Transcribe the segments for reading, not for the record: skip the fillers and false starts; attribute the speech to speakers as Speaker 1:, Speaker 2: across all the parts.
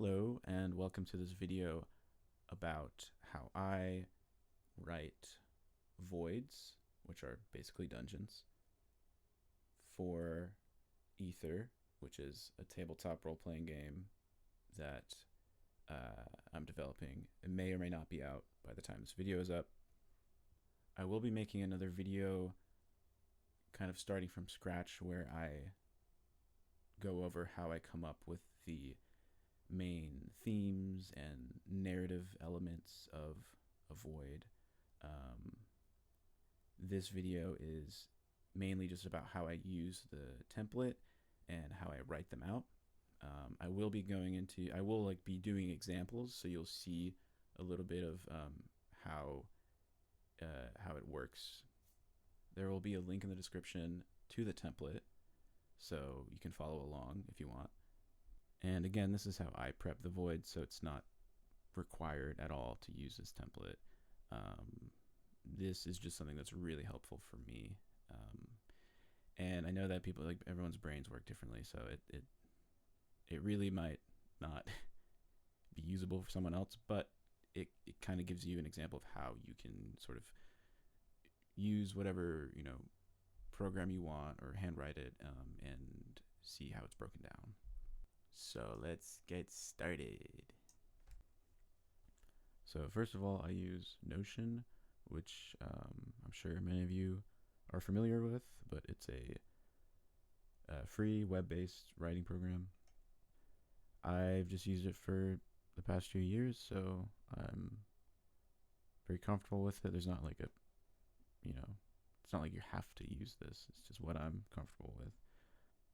Speaker 1: Hello and welcome to this video about how I write voids, which are basically dungeons, for Ether, which is a tabletop role-playing game that I'm developing. It may or may not be out by the time this video is up. I will be making another video kind of starting from scratch where I go over how I come up with the main themes and narrative elements of a void. This video is mainly just about how I use the template and how I write them out. I will be doing examples, so you'll see a little bit of how it works. There will be a link in the description to the template, so you can follow along if you want. And again, this is how I prep the void, so it's not required at all to use this template. This is just something that's really helpful for me. And I know that people, like, everyone's brains work differently, so it really might not be usable for someone else, but it kind of gives you an example of how you can sort of use whatever, program you want or handwrite it, and see how it's broken down. So let's get started. So first of all, I use Notion, which I'm sure many of you are familiar with, but it's a free web-based writing program. I've just used it for the past few years, so I'm very comfortable with it. There's not like it's not like you have to use this. It's just what I'm comfortable with.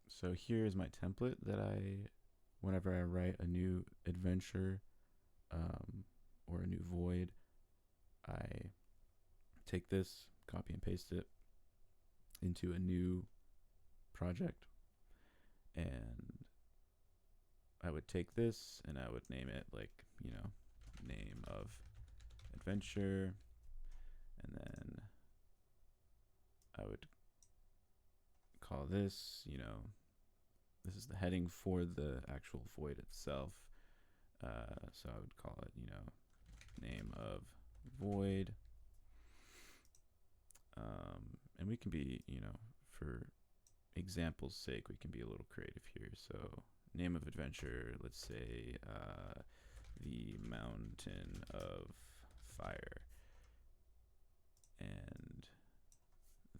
Speaker 1: So here is my template that whenever I write a new adventure or a new void, I take this, copy and paste it into a new project, and I would take this and I would name it name of adventure, and then I would call this, this is the heading for the actual void itself. So I would call it, name of void. And we can be, for example's sake, we can be a little creative here. So name of adventure, let's say the Mountain of Fire. And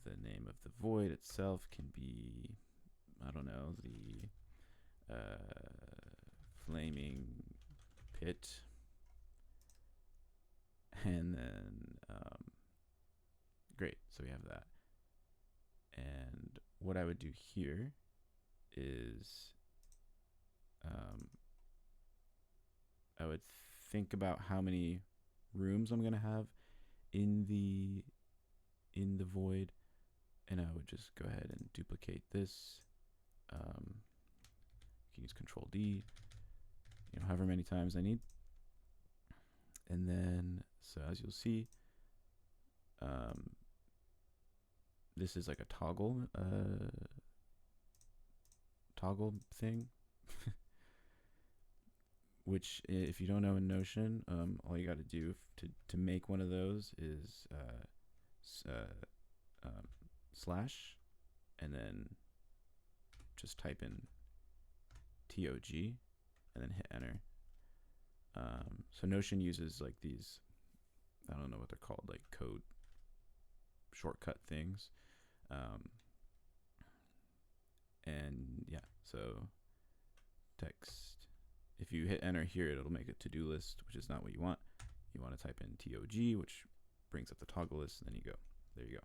Speaker 1: the name of the void itself can be, I don't know, the Flaming Pit. And then great, so we have that. And what I would do here is I would think about how many rooms I'm gonna have in the void, and I would just go ahead and duplicate this. You can use Control D, however many times I need. And then, so as you'll see, this is like a toggle thing, which, if you don't know in Notion, all you got to do to make one of those is slash, and then just type in TOG, and then hit enter. So Notion uses like these, I don't know what they're called, like code shortcut things. And yeah, so text, if you hit enter here, it'll make a to-do list, which is not what you want. You want to type in TOG, which brings up the toggle list, and then you go, there you go.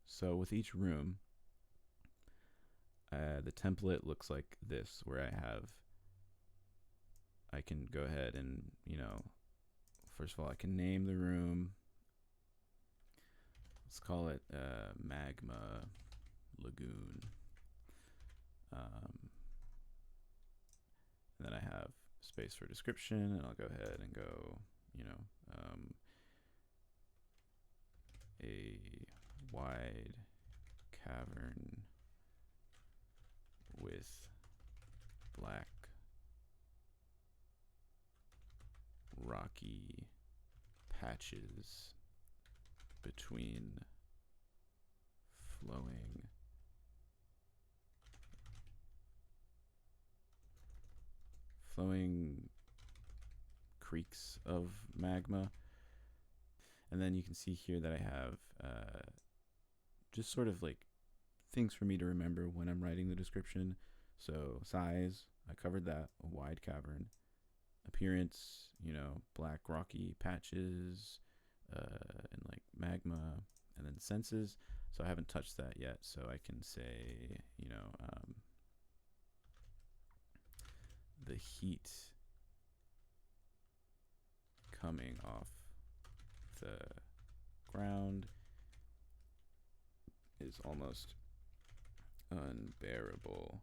Speaker 1: So with each room, the template looks like this, where I can go ahead and, first of all, I can name the room. Let's call it Magma Lagoon. And then I have space for description, and I'll go ahead and go, a wide cavern with rocky patches between flowing creeks of magma. And then you can see here that I have just sort of like things for me to remember when I'm writing the description. So size, I covered that, a wide cavern. Appearance, black rocky patches and like magma. And then senses, so I haven't touched that yet, so I can say, the heat coming off the ground is almost unbearable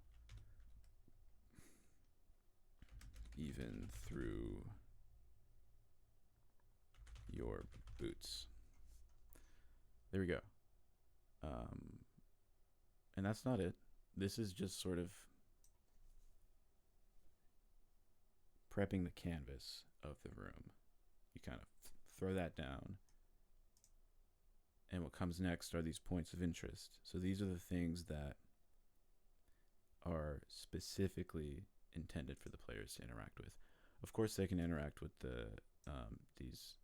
Speaker 1: even through your boots. There we go. And that's not it. This is just sort of prepping the canvas of the room. You kind of throw that down. And what comes next are these points of interest. So these are the things that are specifically intended for the players to interact with. Of course, they can interact with these,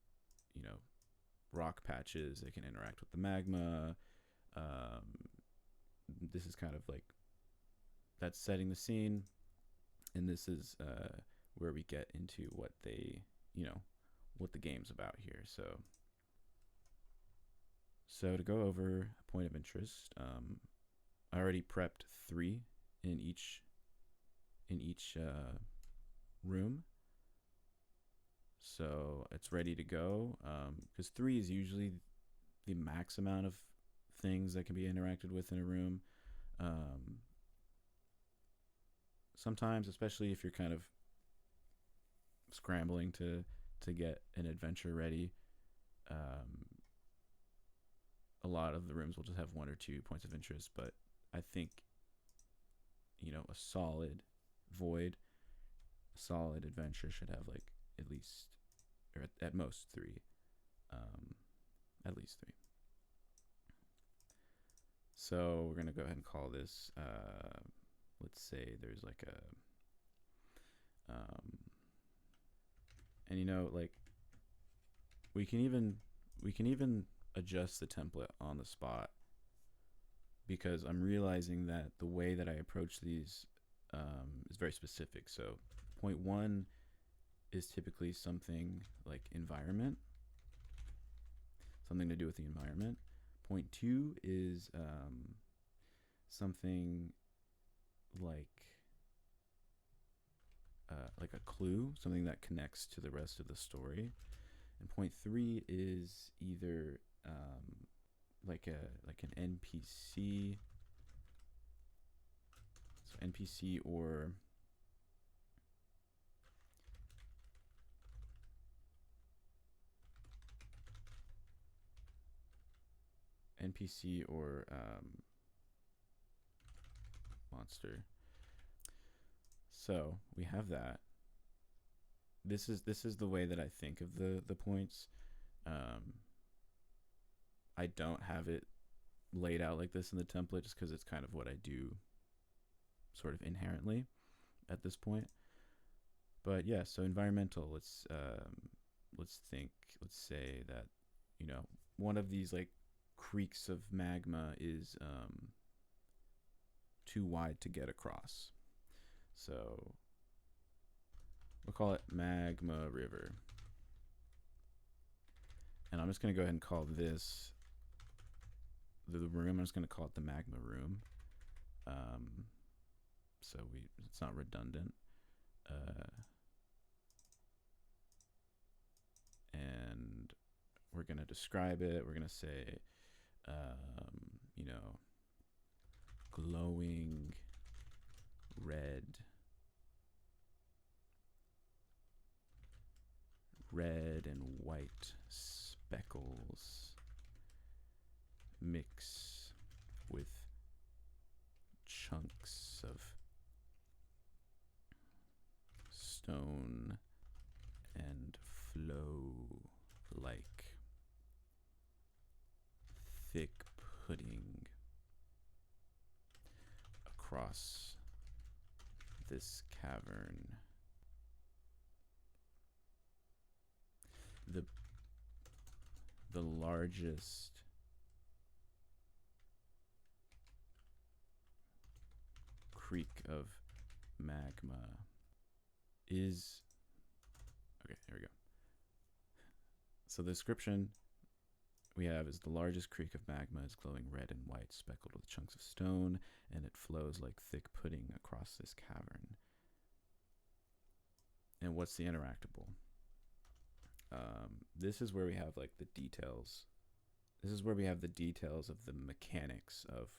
Speaker 1: rock patches. They can interact with the magma. This is kind of like that's setting the scene, and this is where we get into what what the game's about here. So to go over a point of interest, I already prepped 3 in each room. So it's ready to go, because 3 is usually the max amount of things that can be interacted with in a room. Sometimes, especially if you're kind of scrambling to get an adventure ready, a lot of the rooms will just have 1 or 2 points of interest. But I think, a solid adventure should have like at least, or at most 3, at least 3. So we're gonna go ahead and call this. Let's say there's like a, and like we can even adjust the template on the spot, because I'm realizing that the way that I approach these is very specific. So point 1 is typically something like environment, something to do with the environment. Point 2 is something like a clue, something that connects to the rest of the story. And point 3 is either like an NPC, so NPC or monster. So we have that. This is the way that I think of the points. I don't have it laid out like this in the template just because it's kind of what I do sort of inherently at this point. But yeah, so environmental, let's say that, one of these like creeks of magma is too wide to get across. So we'll call it Magma River. And I'm just going to go ahead and call this the room. I'm just going to call it the Magma Room. So it's not redundant. And we're going to describe it. We're going to say, glowing red and white speckles mix with chunks of stone and flow across this cavern. The largest creek of magma is, okay, here we go. So the description we have is the largest creek of magma is glowing red and white, speckled with chunks of stone, and it flows like thick pudding across this cavern. And what's the interactable? This is where we have like the details. This is where we have the details of the mechanics of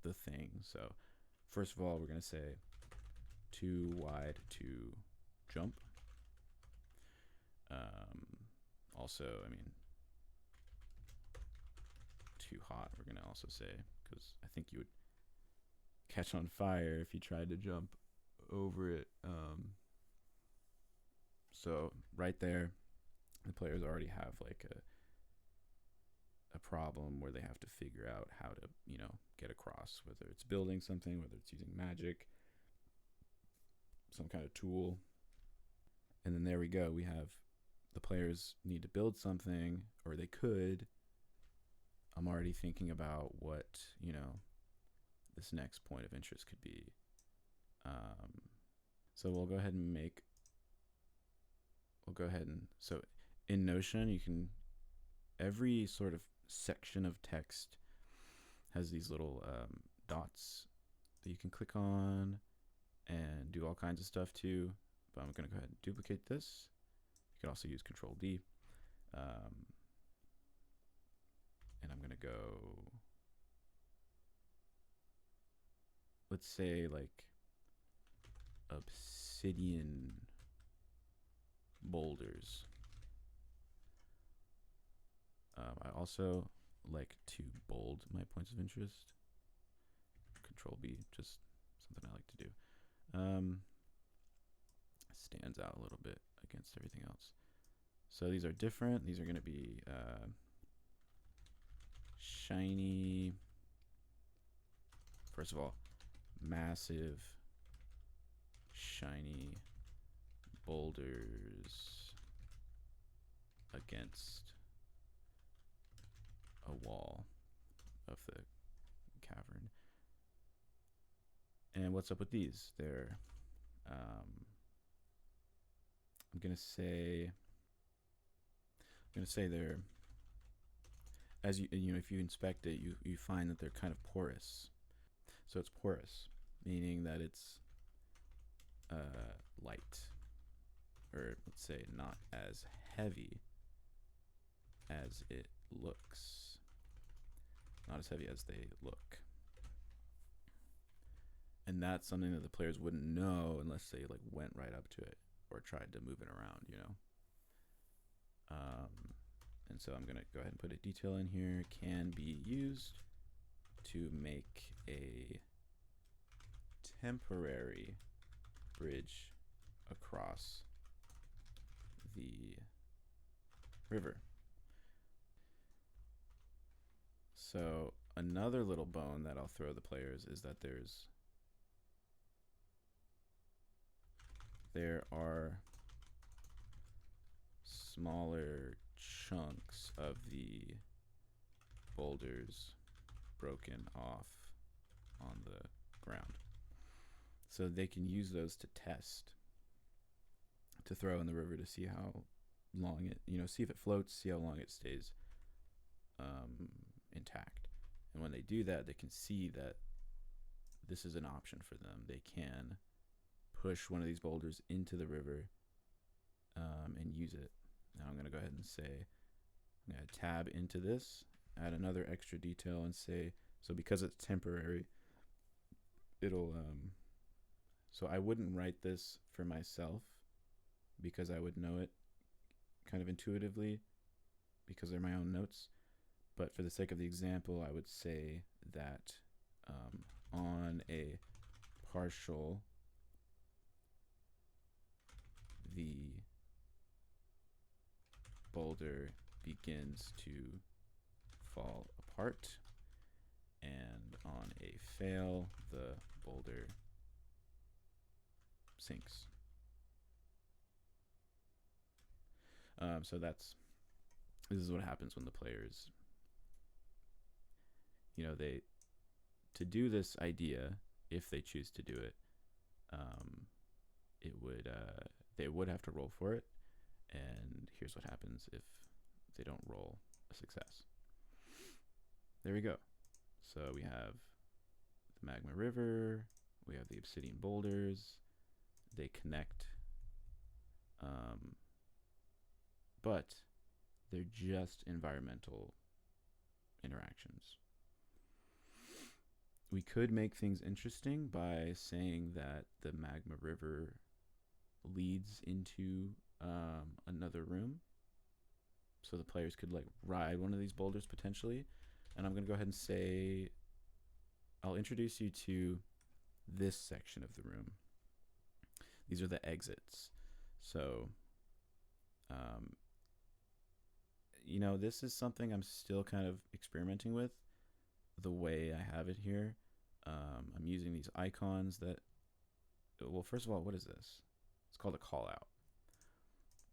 Speaker 1: the thing. So first of all, we're going to say too wide to jump. Also, I mean, too hot, we're going to also say, because I think you would catch on fire if you tried to jump over it. So right there, the players already have like a problem where they have to figure out how to, you know, get across, whether it's building something, whether it's using magic, some kind of tool. And then there we go. We have the players need to build something, or they could. I'm already thinking about what, you know, this next point of interest could be. So we'll go ahead and so in Notion, you can, every sort of section of text has these little dots that you can click on and do all kinds of stuff to. But I'm going to go ahead and duplicate this. You can also use Control D. And I'm going to go, let's say like obsidian boulders. I also like to bold my points of interest. Control B, just something I like to do. Stands out a little bit against everything else. So these are different. These are going to be shiny. First of all, massive shiny boulders against a wall of the cavern. And what's up with these? They're I'm gonna say they're, as you know, if you inspect it, you find that they're kind of porous. So it's porous, meaning that it's light, or let's say not as heavy as it looks. Not as heavy as they look. And that's something that the players wouldn't know unless they like went right up to it or tried to move it around, you know. And so I'm gonna go ahead and put a detail in here. Can be used to make a temporary bridge across the river. So another little bone that I'll throw the players is that there are smaller chunks of the boulders broken off on the ground. So they can use those to test, to throw in the river to see how long it, you know, see if it floats, see how long it stays intact. And when they do that, they can see that this is an option for them. They can push one of these boulders into the river and use it. Now I'm going to go ahead and say, I'm going to tab into this, add another extra detail and say, so because it's temporary, it'll, so I wouldn't write this for myself because I would know it kind of intuitively because they're my own notes. But for the sake of the example, I would say that on a partial, the boulder begins to fall apart, and on a fail, the boulder sinks. So this is what happens when the players, to do this idea, if they choose to do it, they would have to roll for it. And here's what happens if they don't roll a success. There we go. So we have the magma river, we have the obsidian boulders, they connect, but they're just environmental interactions. We could make things interesting by saying that the magma river leads into another room, so the players could ride one of these boulders potentially. And I'm going to go ahead and say, I'll introduce you to this section of the room. These are the exits. So, this is something I'm still kind of experimenting with, the way I have it here. I'm using these icons that, well, first of all, what is this? It's called a call out.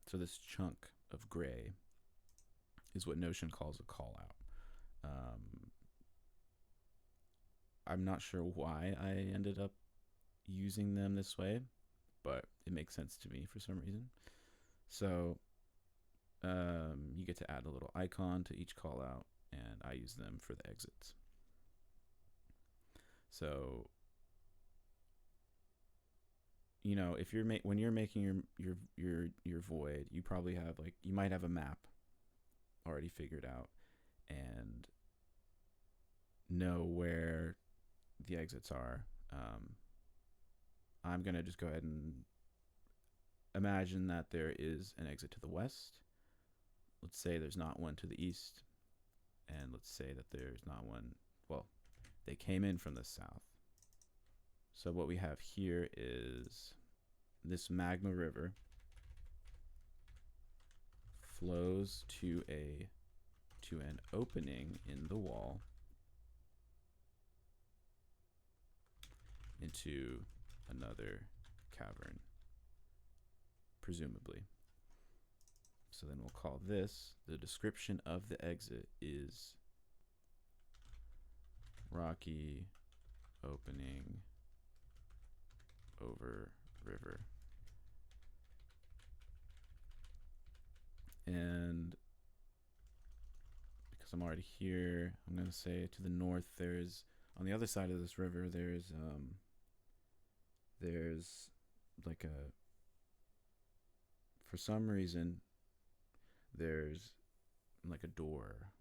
Speaker 1: So this chunk of gray is what Notion calls a call out. I'm not sure why I ended up using them this way, but it makes sense to me for some reason. So you get to add a little icon to each call out, and I use them for the exits. So if you're when you're making your void, you probably have you might have a map already figured out and know where the exits are. I'm gonna just go ahead and imagine that there is an exit to the west. Let's say there's not one to the east, and let's say that there's not one, well, they came in from the south. So what we have here is this magma river flows to an opening in the wall into another cavern, presumably. So then we'll call this, the description of the exit is rocky opening over river. And because I'm already here, I'm going to say to the north, on the other side of this river, there's for some reason, there's a door.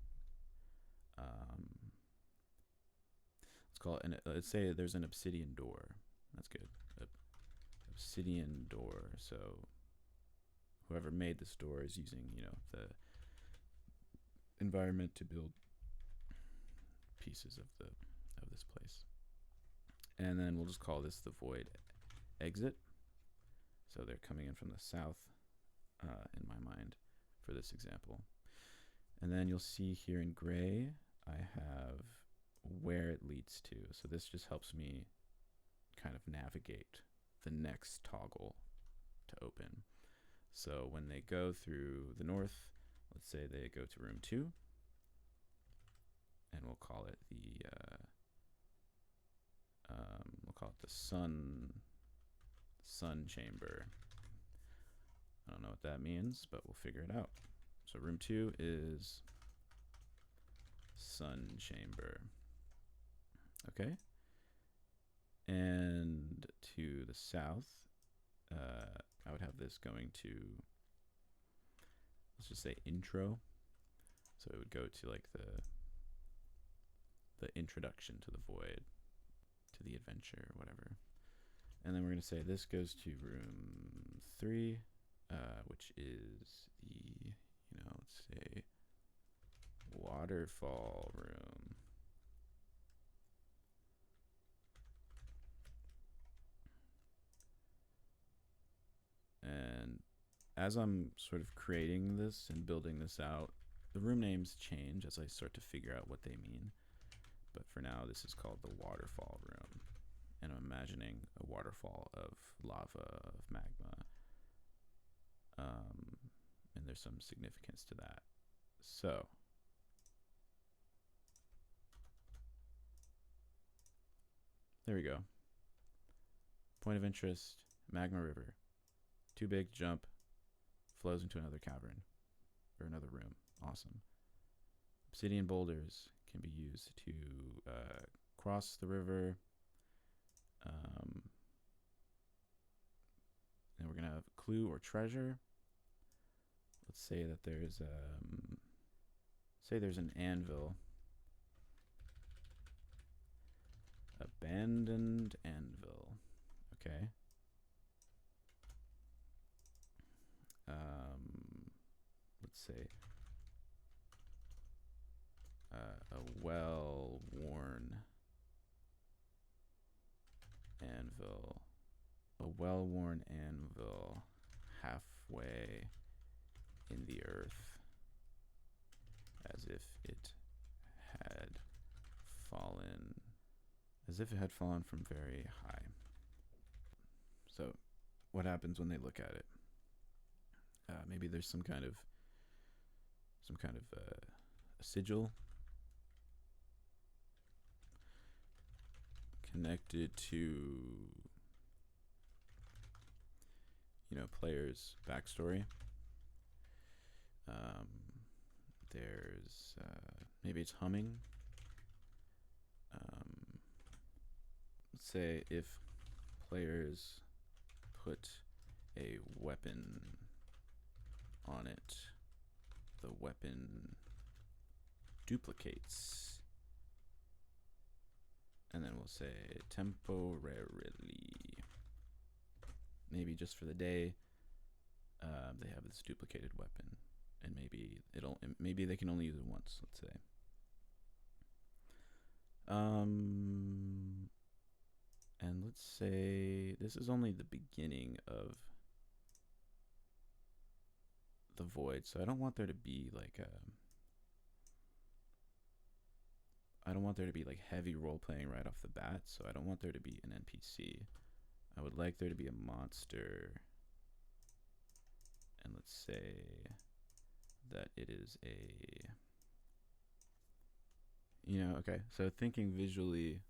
Speaker 1: Let's say there's an obsidian door. That's good. Obsidian door. So whoever made this door is using, the environment to build pieces of this place. And then we'll just call this the void exit. So they're coming in from the south, in my mind, for this example. And then you'll see here in gray, I have where it leads to. So this just helps me kind of navigate the next toggle to open. So when they go through the north, let's say they go to room 2, and we'll call it the sun chamber. I don't know what that means, but we'll figure it out. So room 2 is sun chamber. Okay. And to the south, I would have this going to, let's just say intro. So it would go to the introduction to the void, to the adventure, or whatever. And then we're going to say this goes to room 3, which is the, let's say waterfall room. And as I'm sort of creating this and building this out, the room names change as I start to figure out what they mean. But for now, this is called the waterfall room. And I'm imagining imagining a waterfall of lava, of magma. And there's some significance to that. So, there we go. Point of interest, magma river. Too big, jump, flows into another cavern or another room. Awesome. Obsidian boulders can be used to cross the river. And we're going to have clue or treasure. Let's say that there's an anvil. Abandoned anvil. Okay. Let's say a well-worn anvil. A well-worn anvil halfway in the earth, as if it had fallen from very high. So what happens when they look at it? Maybe there's some kind of a sigil connected to player's backstory. There's maybe it's humming. Let's say if players put a weapon on it, the weapon duplicates. And then we'll say temporarily. Maybe just for the day, they have this duplicated weapon, and maybe they can only use it once. Let's say. And let's say this is only the beginning of the void, so I don't want there to be like heavy role playing right off the bat. So I don't want there to be an NPC. I would like there to be a monster, and let's say that it is okay. So thinking visually,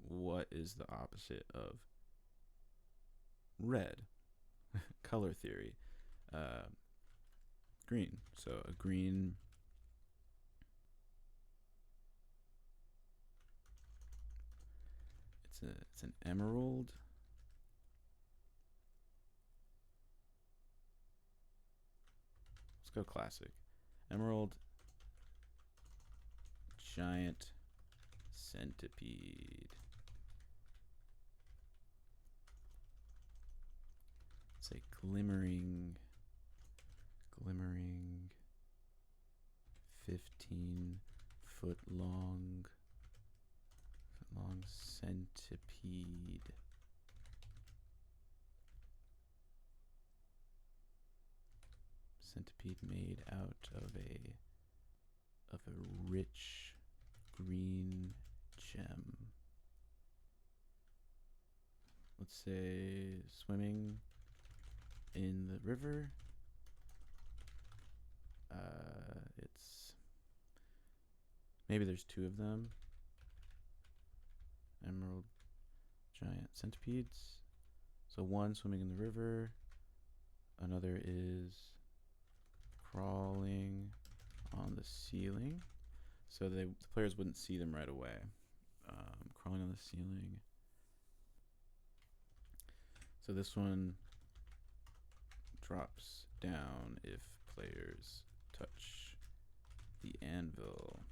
Speaker 1: what is the opposite of red? Color theory. Green. So a green. It's an emerald. Let's go classic. Emerald. Giant centipede. It's a glimmering 15-foot long centipede. Centipede made out of a rich green gem. Let's say swimming in the river. It's maybe there's two of them. Emerald giant centipedes. So one swimming in the river, another is crawling on the ceiling. So the players wouldn't see them right away. Crawling on the ceiling. So this one drops down if players touch the anvil.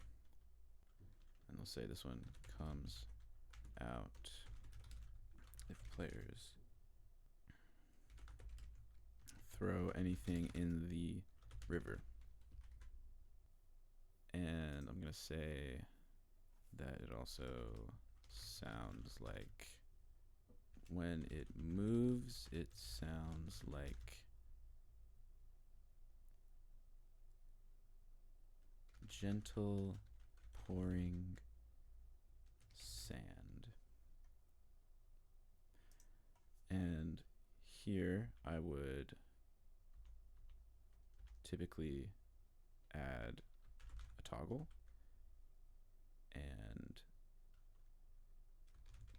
Speaker 1: And they'll say this one comes out if players throw anything in the river. And I'm going to say that it also sounds like when it moves, it sounds like gentle pouring sand. here I would typically add a toggle and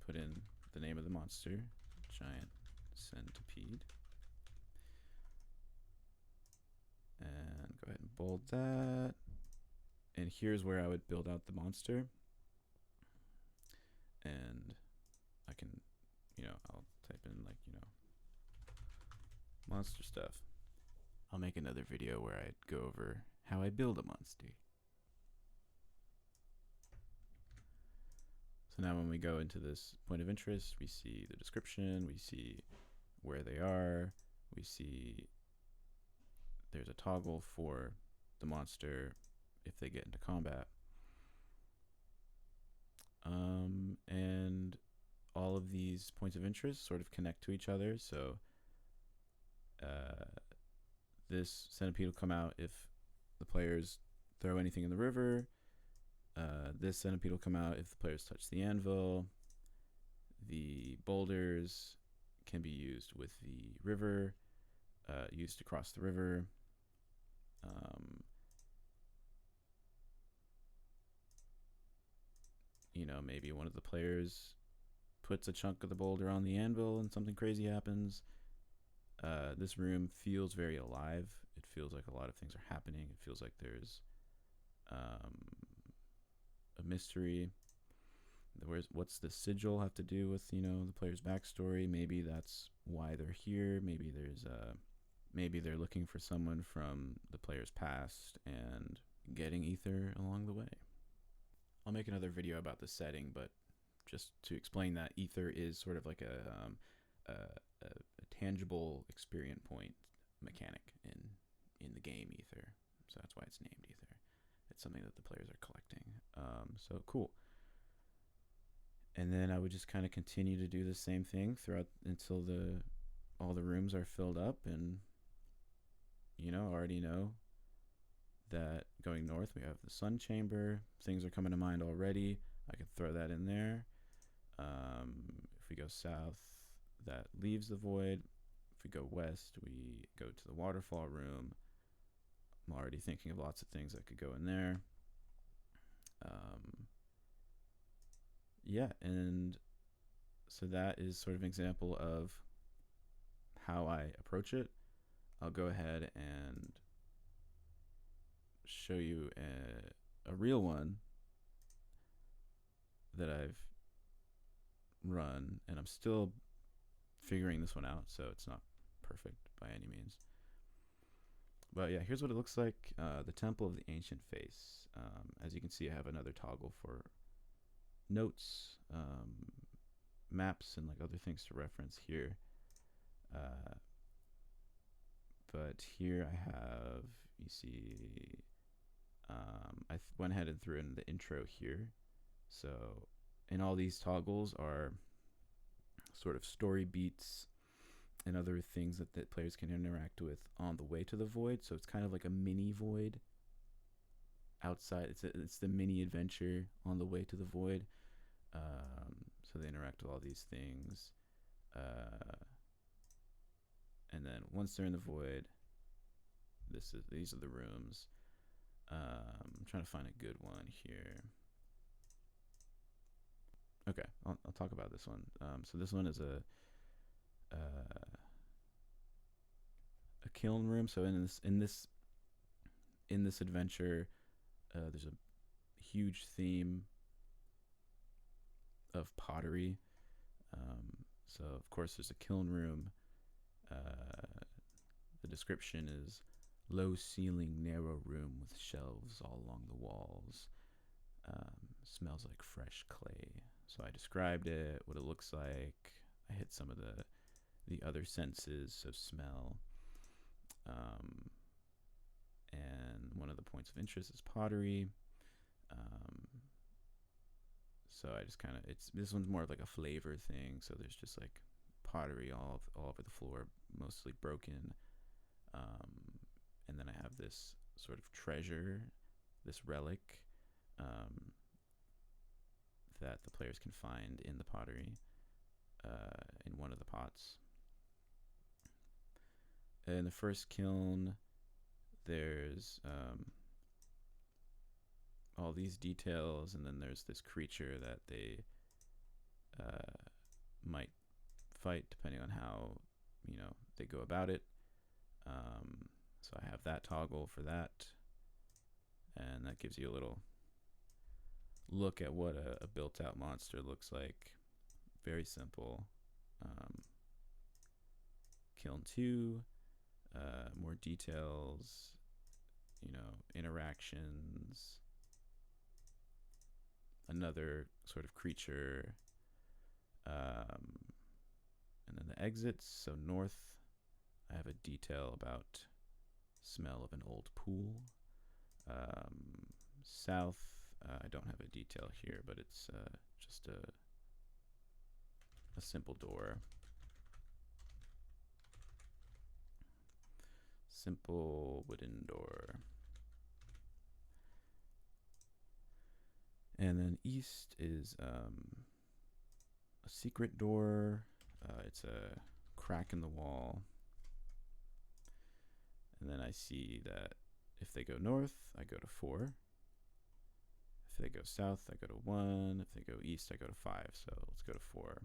Speaker 1: put in the name of the monster, giant centipede, and go ahead and bold that. And here's where I would build out the monster. And I can, I'll type in like, monster stuff. I'll make another video where I go over how I build a monster. So now when we go into this point of interest, we see the description, we see where they are, we see there's a toggle for the monster if they get into combat. And all of these points of interest sort of connect to each other. So this centipede will come out if the players throw anything in the river. This centipede will come out if the players touch the anvil. The boulders can be used with the river, used to cross the river. Maybe one of the players puts a chunk of the boulder on the anvil and something crazy happens. This room feels very alive. It feels like a lot of things are happening. It feels like there's a mystery. What's the sigil have to do with the player's backstory? Maybe that's why they're here. Maybe maybe they're looking for someone from the player's past and getting ether along the way. I'll make another video about the setting, but just to explain that ether is sort of like a tangible experience point mechanic in the game ether. So that's why it's named ether. It's something that the players are collecting. So cool. And then I would just kind of continue to do the same thing throughout until all the rooms are filled up, and already know that going north we have the sun chamber. Things are coming to mind already. I could throw that in there. If we go south, that leaves the void. If we go west, we go to the waterfall room. I'm already thinking of lots of things that could go in there. Yeah, and so that is sort of an example of how I approach it. I'll go ahead and show you a real one that I've run, and I'm still figuring this one out, so it's not perfect by any means. But yeah, here's what it looks like. The Temple of the Ancient Face. As you can see, I have another toggle for notes, maps, and like other things to reference here. But here I have, you see, I went ahead and threw in the intro here. So, and all these toggles are sort of story beats and other things that players can interact with on the way to the void. So it's kind of like a mini void outside. It's the mini adventure on the way to the void. So they interact with all these things. And then once they're in the void, these are the rooms. I'm trying to find a good one here. Okay, I'll talk about this one. So this one is a kiln room. So in this adventure, there's a huge theme of pottery. So of course there's a kiln room. The description is low ceiling, narrow room with shelves all along the walls. Smells like fresh clay. So I described it, what it looks like. I hit some of the other senses, so smell. And one of the points of interest is pottery. So I just kind of, this one's more of like a flavor thing. So there's just like pottery all over the floor, mostly broken. And then I have this sort of treasure, this relic, that the players can find in the pottery, in one of the pots. In the first kiln, there's all these details, and then there's this creature that they might fight depending on how they go about it. So I have that toggle for that, and that gives you a little look at what a built-out monster looks like. Very simple. Kiln 2, more details, interactions, another sort of creature, and then the exits. So north, I have a detail about smell of an old pool. South, I don't have a detail here, but it's just a simple door. Simple wooden door. And then east is a secret door. It's a crack in the wall. And then I see that if they go north, I go to 4. If they go south, I go to 1. If they go east, I go to 5. So let's go to 4.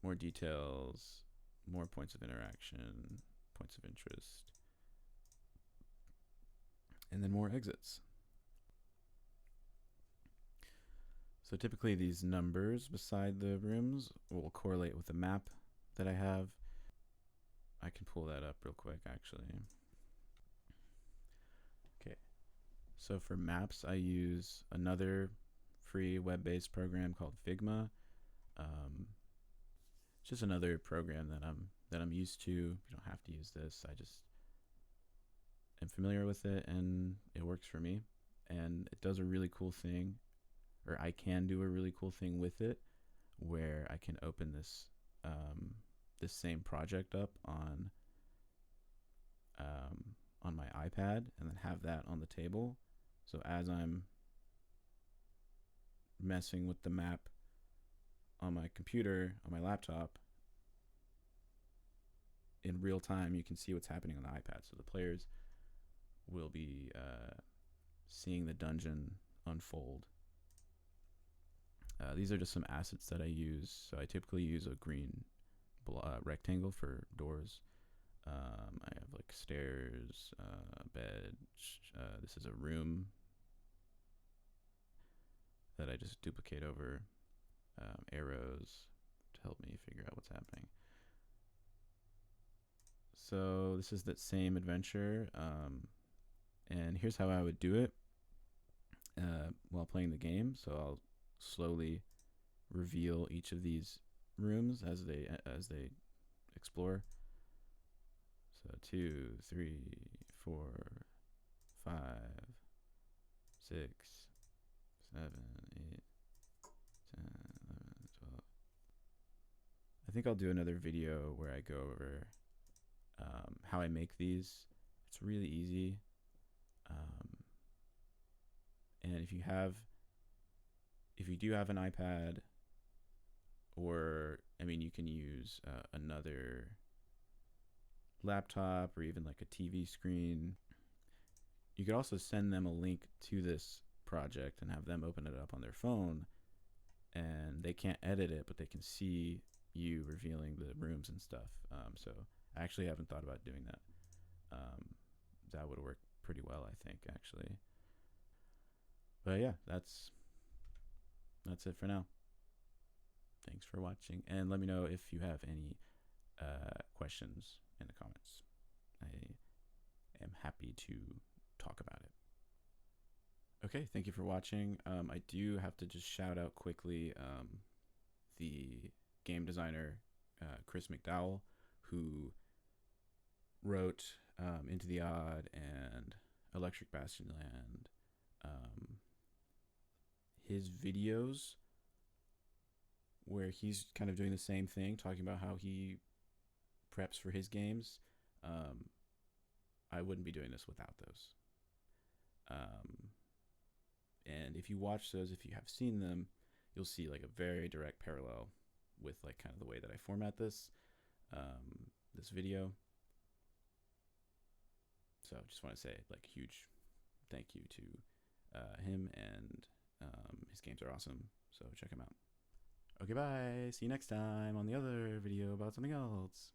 Speaker 1: More details, more points of interaction, points of interest, and then more exits. So typically these numbers beside the rooms will correlate with the map that I have. I can pull that up real quick, actually. Okay, so for maps, I use another free web-based program called Figma. It's just another program that I'm used to. You don't have to use this. I just am familiar with it, and it works for me. And it does a really cool thing, or I can do a really cool thing with it, where I can open this this same project up on my iPad, and then have that on the table. So as I'm messing with the map on my computer, on my laptop, in real time, you can see what's happening on the iPad. So the players will be seeing the dungeon unfold. These are just some assets that I use. So I typically use a green rectangle for doors. I have like stairs, bed. This is a room that I just duplicate over. Arrows to help me figure out what's happening. So this is that same adventure, and here's how I would do it while playing the game. So I'll slowly reveal each of these rooms as they explore. So 2, 3, 4, 5, 6, 7, 8, 10, 11, 12. I think I'll do another video where I go over how I make these. It's really easy. And if you do have an iPad, or you can use another laptop or even like a TV screen. You could also send them a link to this project and have them open it up on their phone, and they can't edit it, but they can see you revealing the rooms and stuff. So I actually haven't thought about doing that. That would work pretty well, I think, actually. But yeah, that's it for now. Thanks for watching, and let me know if you have any questions in the comments. I am happy to talk about it. Okay, thank you for watching. I do have to just shout out quickly the game designer, Chris McDowell, who wrote Into the Odd and Electric Bastion Land. His videos where he's kind of doing the same thing, talking about how he preps for his games. I wouldn't be doing this without those. And if you watch those, if you have seen them, you'll see like a very direct parallel with like kind of the way that I format this. this video. So just want to say like huge thank you to him, and his games are awesome. So check him out. Okay, bye. See you next time on the other video about something else.